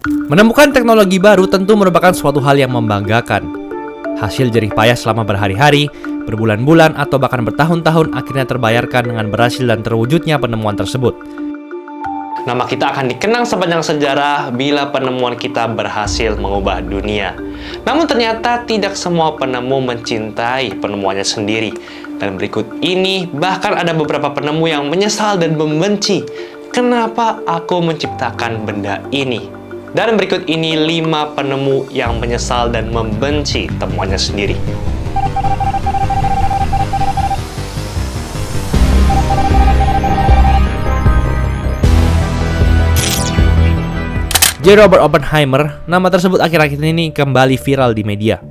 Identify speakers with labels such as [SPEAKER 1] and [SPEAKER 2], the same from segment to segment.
[SPEAKER 1] Menemukan teknologi baru tentu merupakan suatu hal yang membanggakan. Hasil jerih payah selama berhari-hari, berbulan-bulan, atau bahkan bertahun-tahun akhirnya terbayarkan dengan berhasil dan terwujudnya penemuan tersebut.
[SPEAKER 2] Nama kita akan dikenang sepanjang sejarah bila penemuan kita berhasil mengubah dunia. Namun ternyata tidak semua penemu mencintai penemuannya sendiri. Dan berikut ini bahkan ada beberapa penemu yang menyesal dan membenci. Kenapa aku menciptakan benda ini? Dan berikut ini 5 penemu yang menyesal dan membenci temuannya sendiri.
[SPEAKER 1] J. Robert Oppenheimer, nama tersebut akhir-akhir ini kembali viral di media.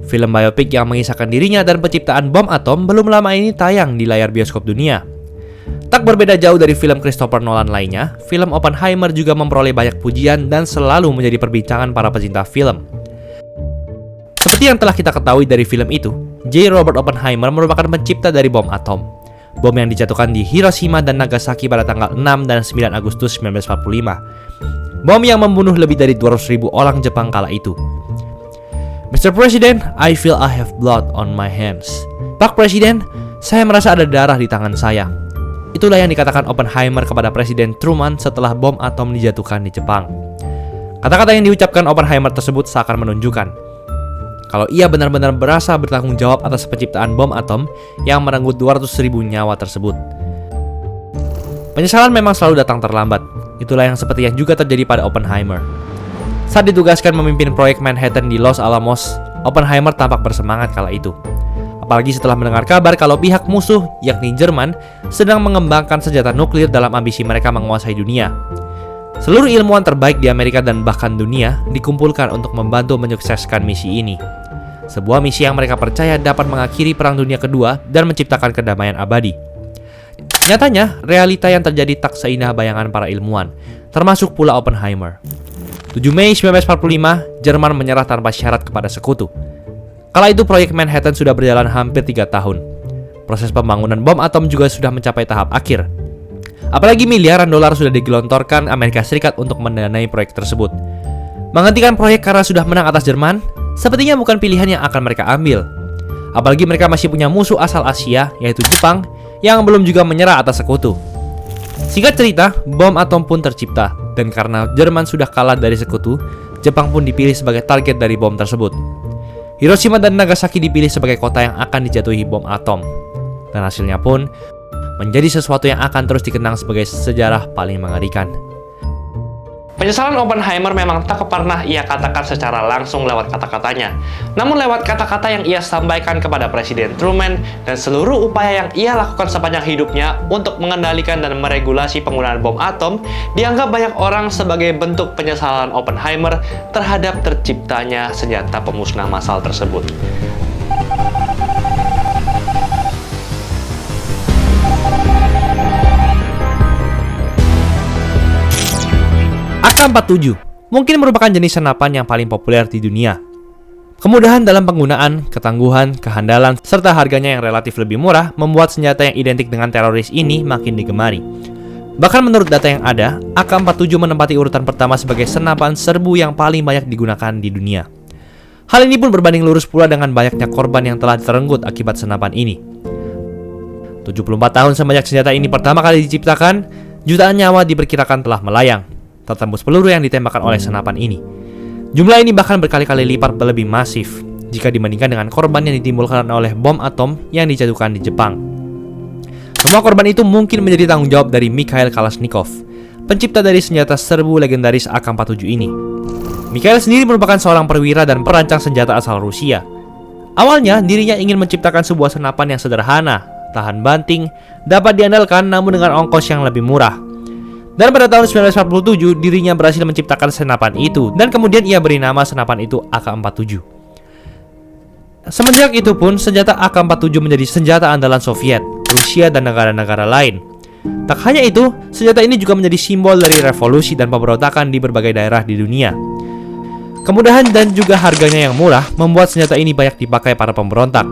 [SPEAKER 1] Film biopik yang mengisahkan dirinya dan penciptaan bom atom belum lama ini tayang di layar bioskop dunia. Tak berbeda jauh dari film Christopher Nolan lainnya, film Oppenheimer juga memperoleh banyak pujian dan selalu menjadi perbincangan para pecinta film. Seperti yang telah kita ketahui dari film itu, J. Robert Oppenheimer merupakan pencipta dari bom atom. Bom yang dijatuhkan di Hiroshima dan Nagasaki pada tanggal 6 dan 9 Agustus 1945. Bom yang membunuh lebih dari 200.000 orang Jepang kala itu. Mr. President, I feel I have blood on my hands. Pak Presiden, saya merasa ada darah di tangan saya. Itulah yang dikatakan Oppenheimer kepada Presiden Truman setelah bom atom dijatuhkan di Jepang. Kata-kata yang diucapkan Oppenheimer tersebut seakan menunjukkan kalau ia benar-benar berasa bertanggung jawab atas penciptaan bom atom yang merenggut 200.000 nyawa tersebut. Penyesalan memang selalu datang terlambat. Itulah yang seperti yang juga terjadi pada Oppenheimer. Saat ditugaskan memimpin proyek Manhattan di Los Alamos, Oppenheimer tampak bersemangat kala itu. Apalagi setelah mendengar kabar kalau pihak musuh, yakni Jerman, sedang mengembangkan senjata nuklir dalam ambisi mereka menguasai dunia. Seluruh ilmuwan terbaik di Amerika dan bahkan dunia dikumpulkan untuk membantu menyukseskan misi ini. Sebuah misi yang mereka percaya dapat mengakhiri Perang Dunia Kedua dan menciptakan kedamaian abadi. Nyatanya, realita yang terjadi tak seindah bayangan para ilmuwan, termasuk pula Oppenheimer. 7 Mei 1945, Jerman menyerah tanpa syarat kepada sekutu. Kala itu proyek Manhattan sudah berjalan hampir 3 tahun. Proses pembangunan bom atom juga sudah mencapai tahap akhir. Apalagi miliaran dolar sudah digelontorkan Amerika Serikat untuk mendanai proyek tersebut. Menghentikan proyek karena sudah menang atas Jerman, sepertinya bukan pilihan yang akan mereka ambil. Apalagi mereka masih punya musuh asal Asia, yaitu Jepang, yang belum juga menyerah atas sekutu. Singkat cerita, bom atom pun tercipta, dan karena Jerman sudah kalah dari sekutu, Jepang pun dipilih sebagai target dari bom tersebut. Hiroshima dan Nagasaki dipilih sebagai kota yang akan dijatuhi bom atom. Dan hasilnya pun menjadi sesuatu yang akan terus dikenang sebagai sejarah paling mengerikan.
[SPEAKER 2] Penyesalan Oppenheimer memang tak pernah ia katakan secara langsung lewat kata-katanya, namun lewat kata-kata yang ia sampaikan kepada Presiden Truman dan seluruh upaya yang ia lakukan sepanjang hidupnya untuk mengendalikan dan meregulasi penggunaan bom atom dianggap banyak orang sebagai bentuk penyesalan Oppenheimer terhadap terciptanya senjata pemusnah massal tersebut.
[SPEAKER 1] AK-47 mungkin merupakan jenis senapan yang paling populer di dunia. Kemudahan dalam penggunaan, ketangguhan, kehandalan, serta harganya yang relatif lebih murah membuat senjata yang identik dengan teroris ini makin digemari. Bahkan menurut data yang ada, AK-47 menempati urutan pertama sebagai senapan serbu yang paling banyak digunakan di dunia. Hal ini pun berbanding lurus pula dengan banyaknya korban yang telah terenggut akibat senapan ini. 74 tahun semenjak senjata ini pertama kali diciptakan, jutaan nyawa diperkirakan telah melayang tertembus peluru yang ditembakkan oleh senapan ini. Jumlah ini bahkan berkali-kali lipat lebih masif jika dibandingkan dengan korban yang ditimbulkan oleh bom atom yang dijatuhkan di Jepang. Semua korban itu mungkin menjadi tanggung jawab dari Mikhail Kalashnikov, pencipta dari senjata serbu legendaris AK-47 ini. Mikhail sendiri merupakan seorang perwira dan perancang senjata asal Rusia. Awalnya, dirinya ingin menciptakan sebuah senapan yang sederhana, tahan banting, dapat diandalkan namun dengan ongkos yang lebih murah. Dan pada tahun 1947, dirinya berhasil menciptakan senapan itu, dan kemudian ia beri nama senapan itu AK-47. Semenjak itu pun, senjata AK-47 menjadi senjata andalan Soviet, Rusia, dan negara-negara lain. Tak hanya itu, senjata ini juga menjadi simbol dari revolusi dan pemberontakan di berbagai daerah di dunia. Kemudahan dan juga harganya yang murah membuat senjata ini banyak dipakai para pemberontak.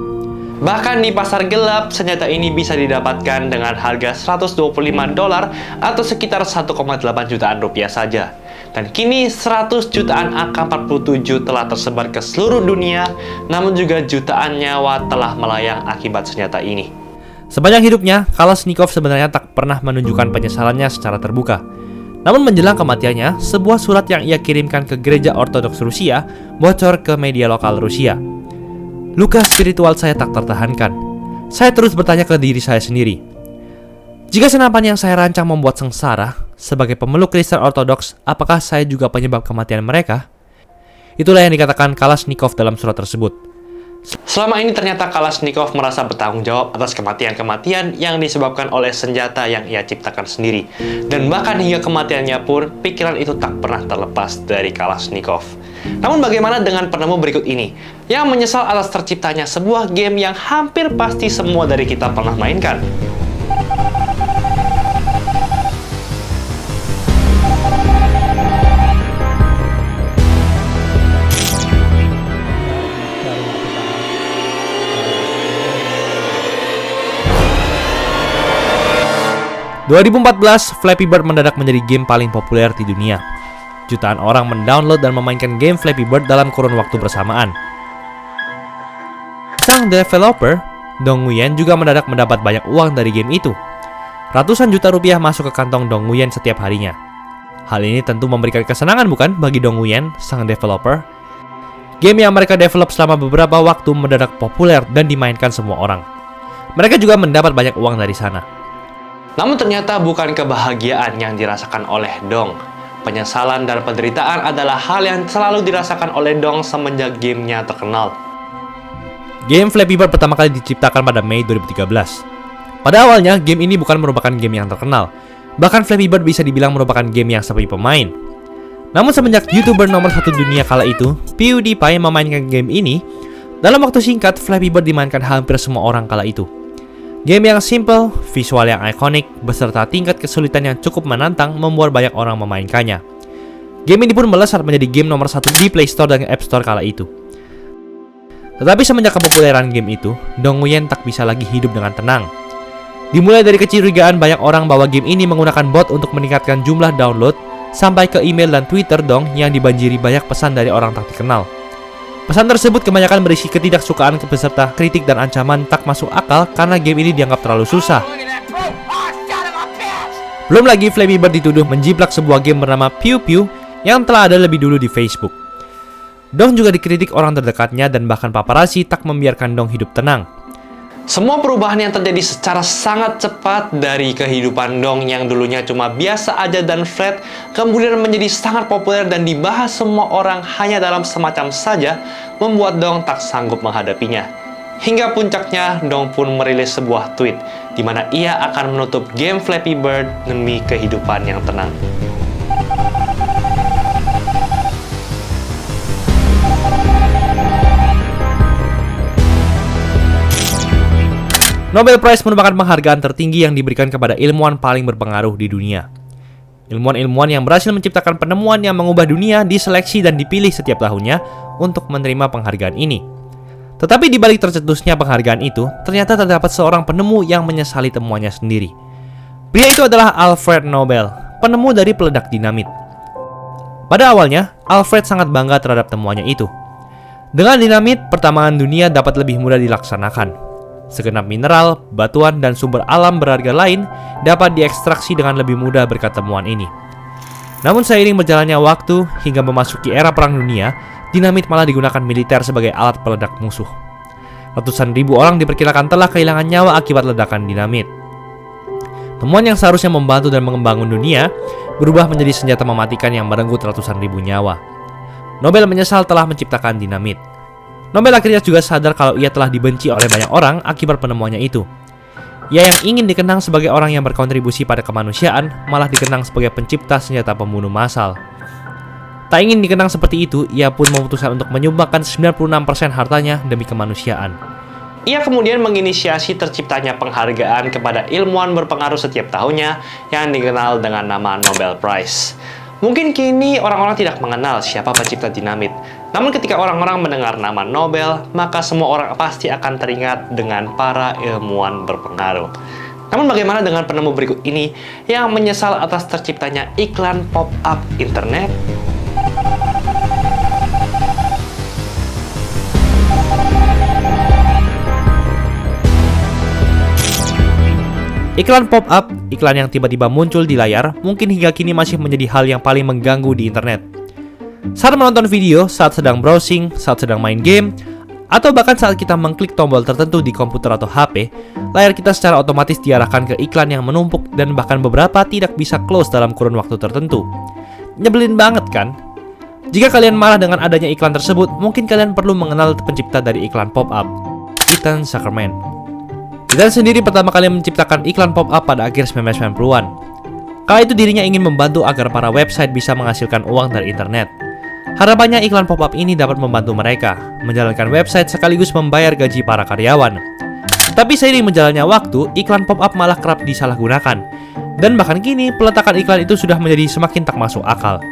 [SPEAKER 2] Bahkan di pasar gelap, senjata ini bisa didapatkan dengan harga $125 atau sekitar 1,8 jutaan rupiah saja. Dan kini 100 jutaan AK-47 telah tersebar ke seluruh dunia, namun juga jutaan nyawa telah melayang akibat senjata ini.
[SPEAKER 1] Sepanjang hidupnya, Kalashnikov sebenarnya tak pernah menunjukkan penyesalannya secara terbuka. Namun menjelang kematiannya, sebuah surat yang ia kirimkan ke gereja Ortodoks Rusia bocor ke media lokal Rusia. Luka spiritual saya tak tertahankan. Saya terus bertanya ke diri saya sendiri. Jika senapan yang saya rancang membuat sengsara, sebagai pemeluk Kristen Ortodoks, apakah saya juga penyebab kematian mereka? Itulah yang dikatakan Kalashnikov dalam surat tersebut.
[SPEAKER 2] Selama ini ternyata Kalashnikov merasa bertanggung jawab atas kematian-kematian yang disebabkan oleh senjata yang ia ciptakan sendiri. Dan bahkan hingga kematiannya pun, pikiran itu tak pernah terlepas dari Kalashnikov. Namun bagaimana dengan penemu berikut ini, yang menyesal atas terciptanya sebuah game yang hampir pasti semua dari kita pernah mainkan?
[SPEAKER 1] Tahun 2014, Flappy Bird mendadak menjadi game paling populer di dunia. Jutaan orang mendownload dan memainkan game Flappy Bird dalam kurun waktu bersamaan. Sang developer, Dong Nguyen, juga mendadak mendapat banyak uang dari game itu. Ratusan juta rupiah masuk ke kantong Dong Nguyen setiap harinya. Hal ini tentu memberikan kesenangan bukan bagi Dong Nguyen, sang developer? Game yang mereka develop selama beberapa waktu mendadak populer dan dimainkan semua orang. Mereka juga mendapat banyak uang dari sana.
[SPEAKER 2] Namun ternyata bukan kebahagiaan yang dirasakan oleh Dong. Penyesalan dan penderitaan adalah hal yang selalu dirasakan oleh Dong semenjak gamenya terkenal.
[SPEAKER 1] Game Flappy Bird pertama kali diciptakan pada Mei 2013. Pada awalnya, game ini bukan merupakan game yang terkenal. Bahkan Flappy Bird bisa dibilang merupakan game yang sepi pemain. Namun semenjak YouTuber nomor 1 dunia kala itu, PewDiePie, memainkan game ini, dalam waktu singkat Flappy Bird dimainkan hampir semua orang kala itu. Game yang simple, visual yang ikonik, beserta tingkat kesulitan yang cukup menantang membuat banyak orang memainkannya. Game ini pun melesat menjadi game nomor 1 di Play Store dan App Store kala itu. Tetapi semenjak kepopuleran game itu, Dong Nguyen tak bisa lagi hidup dengan tenang. Dimulai dari kecurigaan banyak orang bahwa game ini menggunakan bot untuk meningkatkan jumlah download, sampai ke email dan Twitter Dong yang dibanjiri banyak pesan dari orang tak dikenal. Pesan tersebut kebanyakan berisi ketidaksukaan beserta kritik dan ancaman tak masuk akal karena game ini dianggap terlalu susah. Belum lagi Flappy Bird dituduh menjiplak sebuah game bernama Pew Pew yang telah ada lebih dulu di Facebook. Dong juga dikritik orang terdekatnya dan bahkan paparazzi tak membiarkan Dong hidup tenang.
[SPEAKER 2] Semua perubahan yang terjadi secara sangat cepat dari kehidupan Dong yang dulunya cuma biasa aja dan flat, kemudian menjadi sangat populer dan dibahas semua orang hanya dalam semacam saja, membuat Dong tak sanggup menghadapinya. Hingga puncaknya, Dong pun merilis sebuah tweet, di mana ia akan menutup game Flappy Bird demi kehidupan yang tenang.
[SPEAKER 1] Nobel Prize merupakan penghargaan tertinggi yang diberikan kepada ilmuwan paling berpengaruh di dunia. Ilmuwan-ilmuwan yang berhasil menciptakan penemuan yang mengubah dunia diseleksi dan dipilih setiap tahunnya untuk menerima penghargaan ini. Tetapi di balik tercetusnya penghargaan itu, ternyata terdapat seorang penemu yang menyesali temuannya sendiri. Pria itu adalah Alfred Nobel, penemu dari peledak dinamit. Pada awalnya, Alfred sangat bangga terhadap temuannya itu. Dengan dinamit, pertambangan dunia dapat lebih mudah dilaksanakan. Segenap mineral, batuan, dan sumber alam berharga lain dapat diekstraksi dengan lebih mudah berkat temuan ini. Namun seiring berjalannya waktu hingga memasuki era Perang Dunia, dinamit malah digunakan militer sebagai alat peledak musuh. Ratusan ribu orang diperkirakan telah kehilangan nyawa akibat ledakan dinamit. Temuan yang seharusnya membantu dan membangun dunia berubah menjadi senjata mematikan yang merenggut ratusan ribu nyawa. Nobel menyesal telah menciptakan dinamit. Nobel akhirnya juga sadar kalau ia telah dibenci oleh banyak orang akibat penemuannya itu. Ia yang ingin dikenang sebagai orang yang berkontribusi pada kemanusiaan, malah dikenang sebagai pencipta senjata pembunuh massal. Tak ingin dikenang seperti itu, ia pun memutuskan untuk menyumbangkan 96% hartanya demi kemanusiaan.
[SPEAKER 2] Ia kemudian menginisiasi terciptanya penghargaan kepada ilmuwan berpengaruh setiap tahunnya yang dikenal dengan nama Nobel Prize. Mungkin kini orang-orang tidak mengenal siapa pencipta dinamit. Namun ketika orang-orang mendengar nama Nobel, maka semua orang pasti akan teringat dengan para ilmuwan berpengaruh. Namun bagaimana dengan penemu berikut ini yang menyesal atas terciptanya iklan pop-up internet?
[SPEAKER 1] Iklan pop-up, iklan yang tiba-tiba muncul di layar, mungkin hingga kini masih menjadi hal yang paling mengganggu di internet. Saat menonton video, saat sedang browsing, saat sedang main game, atau bahkan saat kita mengklik tombol tertentu di komputer atau HP, layar kita secara otomatis diarahkan ke iklan yang menumpuk dan bahkan beberapa tidak bisa close dalam kurun waktu tertentu. Nyebelin banget kan? Jika kalian marah dengan adanya iklan tersebut, mungkin kalian perlu mengenal pencipta dari iklan pop-up, Ethan Zuckerman. Ethan sendiri pertama kali menciptakan iklan pop-up pada akhir 1990-an. Kala itu dirinya ingin membantu agar para website bisa menghasilkan uang dari internet. Harapannya iklan pop-up ini dapat membantu mereka menjalankan website sekaligus membayar gaji para karyawan. Tapi seiring menjalannya waktu, iklan pop-up malah kerap disalahgunakan. Dan bahkan kini, peletakan iklan itu sudah menjadi semakin tak masuk akal.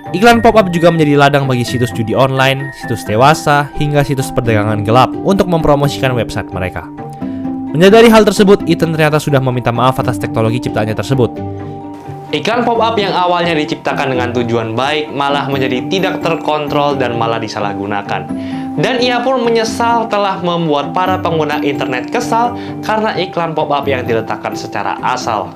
[SPEAKER 1] Iklan pop-up juga menjadi ladang bagi situs judi online, situs dewasa, hingga situs perdagangan gelap untuk mempromosikan website mereka. Menyadari hal tersebut, Ethan ternyata sudah meminta maaf atas teknologi ciptaannya tersebut.
[SPEAKER 2] Iklan pop-up yang awalnya diciptakan dengan tujuan baik malah menjadi tidak terkontrol dan malah disalahgunakan. Dan ia pun menyesal telah membuat para pengguna internet kesal karena iklan pop-up yang diletakkan secara asal.